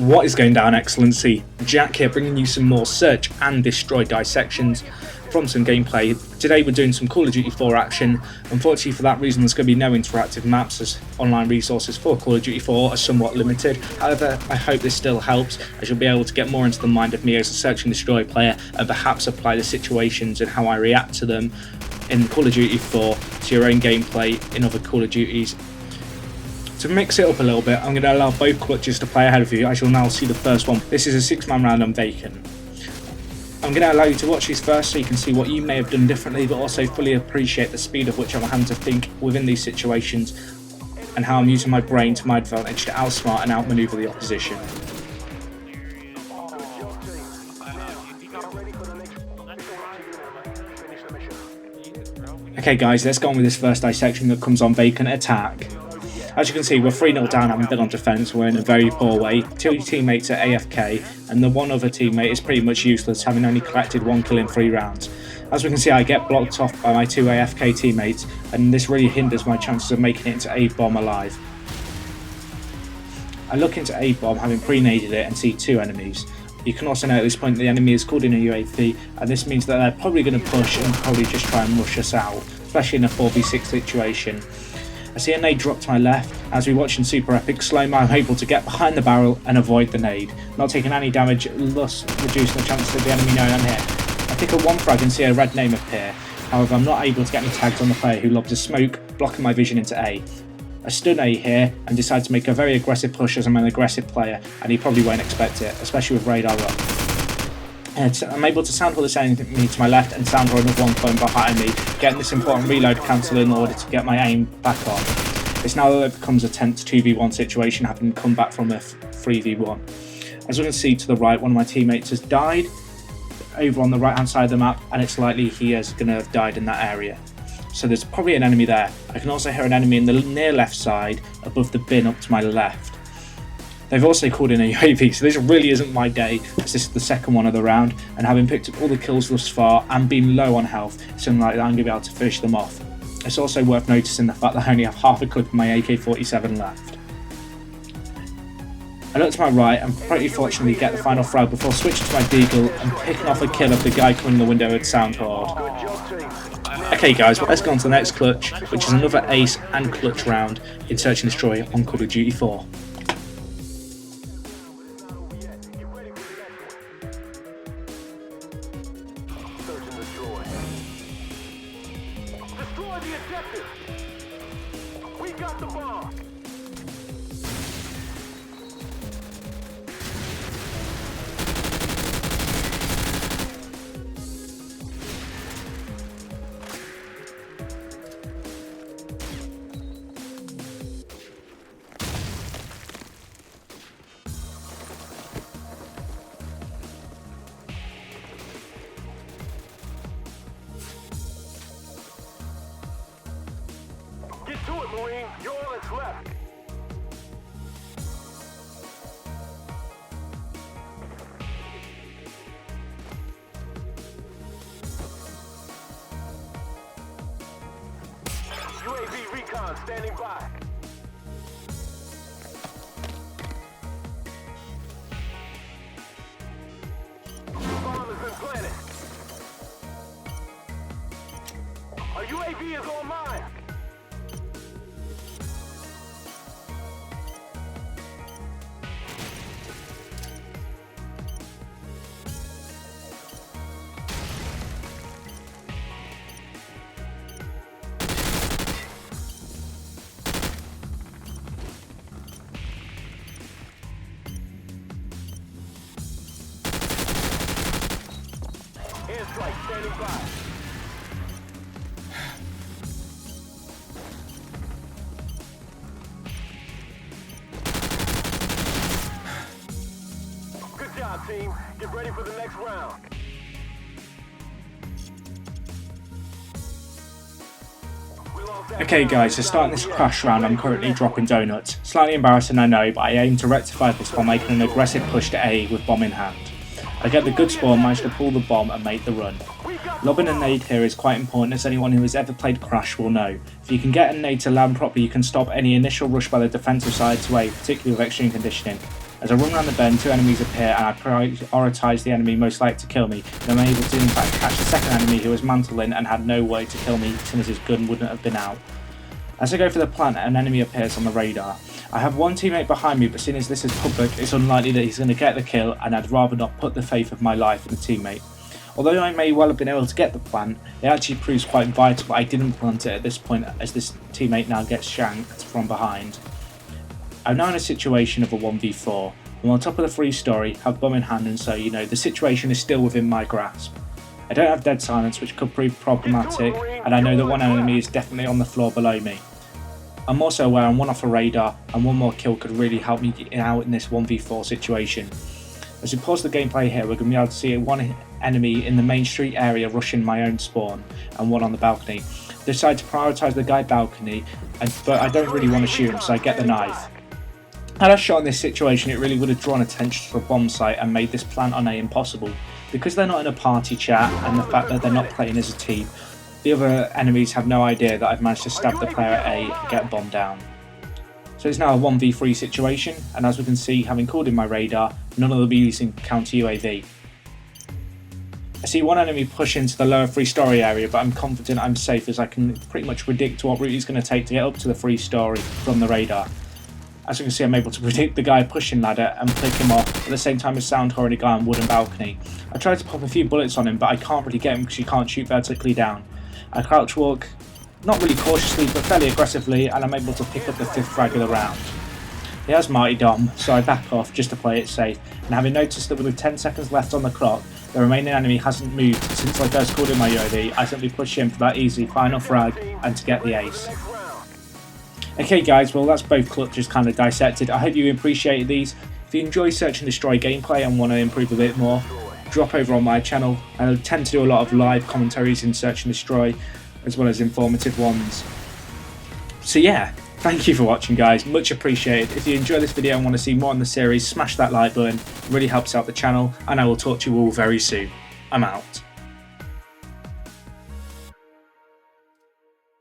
What is going down, Excellency? Jack here, bringing you some more search and destroy dissections from some gameplay. Today we're doing some Call of Duty 4 action. Unfortunately for that reason there's going to be no interactive maps, as online resources for Call of Duty 4 are somewhat limited. However, I hope this still helps, as you'll be able to get more into the mind of me as a search and destroy player and perhaps apply the situations and how I react to them in Call of Duty 4 to your own gameplay in other Call of Duties. To mix it up a little bit, I'm going to allow both clutches to play ahead of you, as you'll now see the first one. This is a 6-man round on vacant. I'm going to allow you to watch these first so you can see what you may have done differently, but also fully appreciate the speed of which I'm having to think within these situations and how I'm using my brain to my advantage to outsmart and outmaneuver the opposition. Okay guys, let's go on with this first dissection that comes on vacant attack. As you can see, we're 3-0 down, having been on defence. We're in a very poor way. 2 teammates are AFK, and the one other teammate is pretty much useless, having only collected 1 kill in 3 rounds. As we can see, I get blocked off by my 2 AFK teammates, and this really hinders my chances of making it into A-bomb alive. I look into A-bomb, having pre-naded it, and see 2 enemies. You can also know at this point the enemy is called in a UAV, and this means that they're probably going to push and probably just try and rush us out, especially in a 4v6 situation. I see a nade drop to my left. As we watch in super epic slow-mo, I'm able to get behind the barrel and avoid the nade, not taking any damage, thus reducing the chances of the enemy knowing I'm here. I pick up one frag and see a red name appear. However, I'm not able to get any tags on the player, who lobs a smoke, blocking my vision into A. I stun A here and decide to make a very aggressive push, as I'm an aggressive player and he probably won't expect it, especially with radar up. I'm able to soundhole this enemy to my left and soundhole another one clone behind me, getting this important reload cancel in order to get my aim back on. It's now that it becomes a tense 2v1 situation, having come back from a 3v1. As we can see to the right, one of my teammates has died over on the right hand side of the map, and it's likely he is going to have died in that area. So there's probably an enemy there. I can also hear an enemy in the near left side above the bin up to my left. They've also called in a UAV, so this really isn't my day, as this is the second one of the round, and having picked up all the kills thus far and been low on health, it's unlikely that I'm going to be able to finish them off. It's also worth noticing the fact that I only have half a clip of my AK-47 left. I look to my right and pretty fortunately get the final frag before switching to my deagle and picking off a kill of the guy coming in the window with sound horde. Okay guys, well, let's go on to the next clutch, which is another ace and clutch round in Search and Destroy on Call of Duty 4. Destroy the objective! We got the bomb! Get to it, Marine! You're all that's left! UAV recon standing by. The bomb has been planted. A UAV is on mine. Airstrike standing by. Good job, team. Get ready for the next round. Okay guys, so starting this crash round, I'm currently dropping donuts. Slightly embarrassing, I know, but I aim to rectify this by making an aggressive push to A with bomb in hand. I get the good spawn, manage to pull the bomb and make the run. Lobbing a nade here is quite important, as anyone who has ever played Crash will know. If you can get a nade to land properly, you can stop any initial rush by the defensive side to A, particularly with extreme conditioning. As I run around the bend, 2 enemies appear and I prioritise the enemy most likely to kill me, and I'm able to in fact catch the second enemy who was mantling and had no way to kill me since his gun wouldn't have been out. As I go for the plant, an enemy appears on the radar. I have one teammate behind me, but seeing as this is public, it's unlikely that he's going to get the kill, and I'd rather not put the faith of my life in a teammate. Although I may well have been able to get the plant, it actually proves quite vital that I didn't plant it at this point, as this teammate now gets shanked from behind. I'm now in a situation of a 1v4. I'm on top of the 3-story, have bum in hand, and so the situation is still within my grasp. I don't have dead silence, which could prove problematic, and I know that one enemy is definitely on the floor below me. I'm also aware I'm one off a radar, and one more kill could really help me get out in this 1v4 situation. As we pause the gameplay here, we're going to be able to see one enemy in the main street area rushing my own spawn, and one on the balcony. I decide to prioritise the guy balcony, but I don't really want to shoot him, so I get the knife. Had I shot in this situation, it really would have drawn attention to the bomb site and made this plant on A impossible. Because they're not in a party chat, and the fact that they're not playing as a team, the other enemies have no idea that I've managed to stab the player at A and get a bomb down. So it's now a 1v3 situation, and as we can see, having called in my radar, none of them using counter UAV. I see one enemy push into the lower 3-story area, but I'm confident I'm safe as I can pretty much predict what route he's going to take to get up to the 3-story from the radar. As you can see, I'm able to predict the guy pushing ladder and pick him off at the same time as sound horning a guy on wooden balcony. I tried to pop a few bullets on him, but I can't really get him because you can't shoot vertically down. I crouch walk, not really cautiously but fairly aggressively, and I'm able to pick up the 5th frag of the round. He has Mighty Dom, so I back off just to play it safe, and having noticed that with 10 seconds left on the clock, the remaining enemy hasn't moved since I first called in my UAV, I simply push him for that easy final frag and to get the ace. Okay guys, well that's both clutches kind of dissected. I hope you appreciated these. If you enjoy Search and Destroy gameplay and want to improve a bit more, drop over on my channel. I tend to do a lot of live commentaries in Search and Destroy, as well as informative ones. So yeah, thank you for watching guys, much appreciated. If you enjoy this video and want to see more on the series, smash that like button, it really helps out the channel, and I will talk to you all very soon. I'm out.